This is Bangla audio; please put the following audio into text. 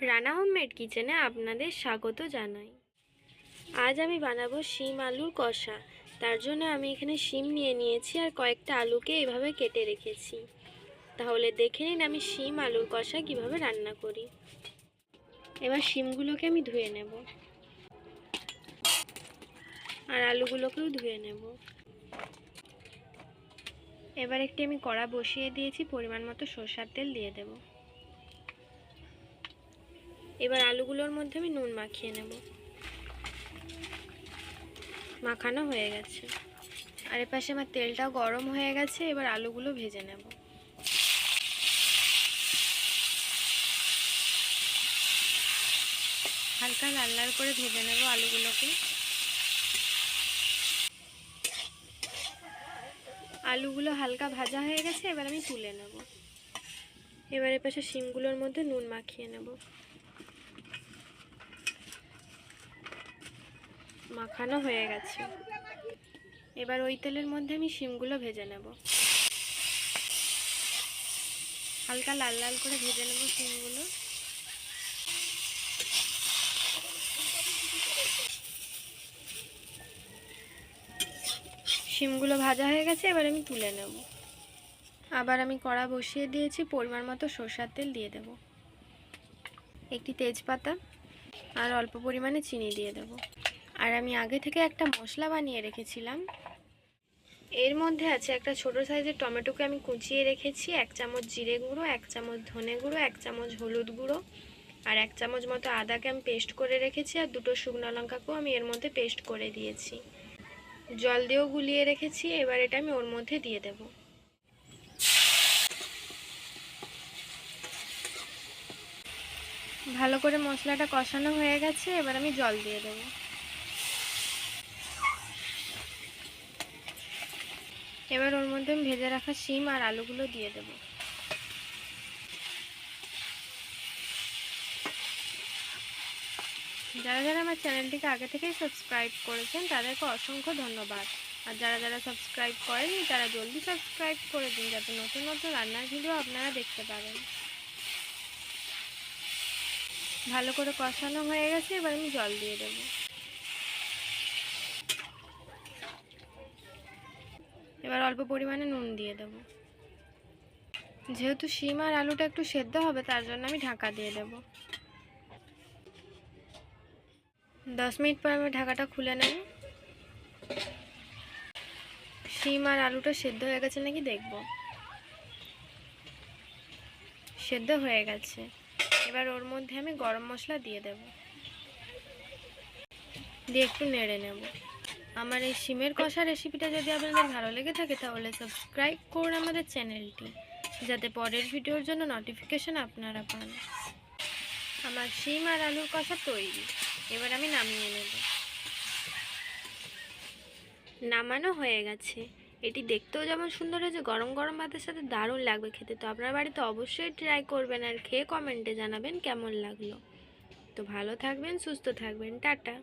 রানা হোমমেড কিচেনে আপনাদের স্বাগত জানাই। আজ আমি বানাবো শিম আলুর কষা। তার জন্য আমি এখানে শিম নিয়ে নিয়েছি আর কয়েকটা আলুকে এভাবে কেটে রেখেছি। তাহলে দেখে নিন আমি শিম আলুর কষা কিভাবে রান্না করি। এবার শিমগুলোকে আমি ধুয়ে নেব আর আলুগুলোকেও ধুয়ে নেব। এবার একটি আমি কড়া বসিয়ে দিয়েছি, পরিমাণ মতো সরষের তেল দিয়ে দেব। এবার আলুগুলোর মধ্যে আমি নুন মাখিয়ে নেব। মাখানো হয়ে গেছে আর এপাশে আমার তেলটাও গরম হয়ে গেছে। এবার আলুগুলো ভেজে নেব। হালকা লাল লাল করে ভেজে নেব আলুগুলোকে। আলুগুলো হালকা ভাজা হয়ে গেছে, এবার আমি তুলে নেব। এবার এপাশে শিমগুলোর মধ্যে নুন মাখিয়ে নেব। মাখানো হয়ে গেছে। এবার ওই তেলের মধ্যে আমি শিমগুলো ভেজে নেব। হালকা লাল লাল করে ভেজে নেব শিমগুলো। শিমগুলো ভাজা হয়ে গেছে, এবার আমি তুলে নেব। আবার আমি কড়া বসিয়ে দিয়েছি, পরিমাণ মতো সরষের তেল দিয়ে দেব। একটি তেজপাতা আর অল্প পরিমাণে চিনি দিয়ে দেব। আর আমি আগে থেকে একটা মশলা বানিয়ে রেখেছিলাম। এর মধ্যে আছে একটা ছোট সাইজের টমেটোকে আমি কুচিয়ে রেখেছি, 1 চামচ জিরে গুঁড়ো, 1 চামচ ধনে গুঁড়ো, 1 চামচ হলুদ গুঁড়ো আর 1 চামচ মতো আদাকে আমি পেস্ট করে রেখেছি আর 2টো শুকনো লঙ্কাকেও আমি এর মধ্যে পেস্ট করে দিয়েছি। জল দিয়েও গুলিয়ে রেখেছি। এবার এটা আমি ওর মধ্যে দিয়ে দেব। ভালো করে মশলাটা কষানো হয়ে গেছে, এবার আমি জল দিয়ে দেব। এবার ওর মধ্যে আমি ভেজে রাখা শিম আর আলুগুলো দিয়ে দেব। যারা যারা আমার চ্যানেলটিকে আগে থেকেই সাবস্ক্রাইব করেছেন তাদেরকে অসংখ্য ধন্যবাদ। আর যারা যারা সাবস্ক্রাইব করেনি তারা জলদি সাবস্ক্রাইব করে দিন, যাতে নতুন নতুন রান্নার ভিডিও আপনারা দেখতে পারেন। ভালো করে কষানো হয়ে গেছে, এবার আমি জল দিয়ে দেব। এবার অল্প পরিমাণে নুন দিয়ে দেব। যেহেতু শিম আর আলুটা একটু সেদ্ধ হবে তার জন্য আমি ঢাকা দিয়ে দেব। 10 মিনিট পর আমি ঢাকাটা খুলে নেব। শিম আর আলুটা সেদ্ধ হয়ে গেছে নাকি দেখব। সেদ্ধ হয়ে গেছে। এবার ওর মধ্যে আমি গরম মশলা দিয়ে দেব, দিয়ে একটু নেড়ে নেব। আমার এই শিমের কষা রেসিপিটা যদি আপনাদের ভালো লেগে থাকে তাহলে সাবস্ক্রাইব করুন আমাদের চ্যানেলটি, যাতে পরের ভিডিওর জন্য নোটিফিকেশন আপনারা পান। আমার শিম আর আলুর কষা তৈরি। এবার আমি নামিয়ে নেব। নামানো হয়ে গেছে। এটি দেখতেও যেমন সুন্দর হয়েছে, গরম গরম ভাতের সাথে দারুণ লাগবে খেতে। তো আপনার বাড়িতে অবশ্যই ট্রাই করবেন আর খেয়ে কমেন্টে জানাবেন কেমন লাগলো। তো ভালো থাকবেন, সুস্থ থাকবেন, টাটা।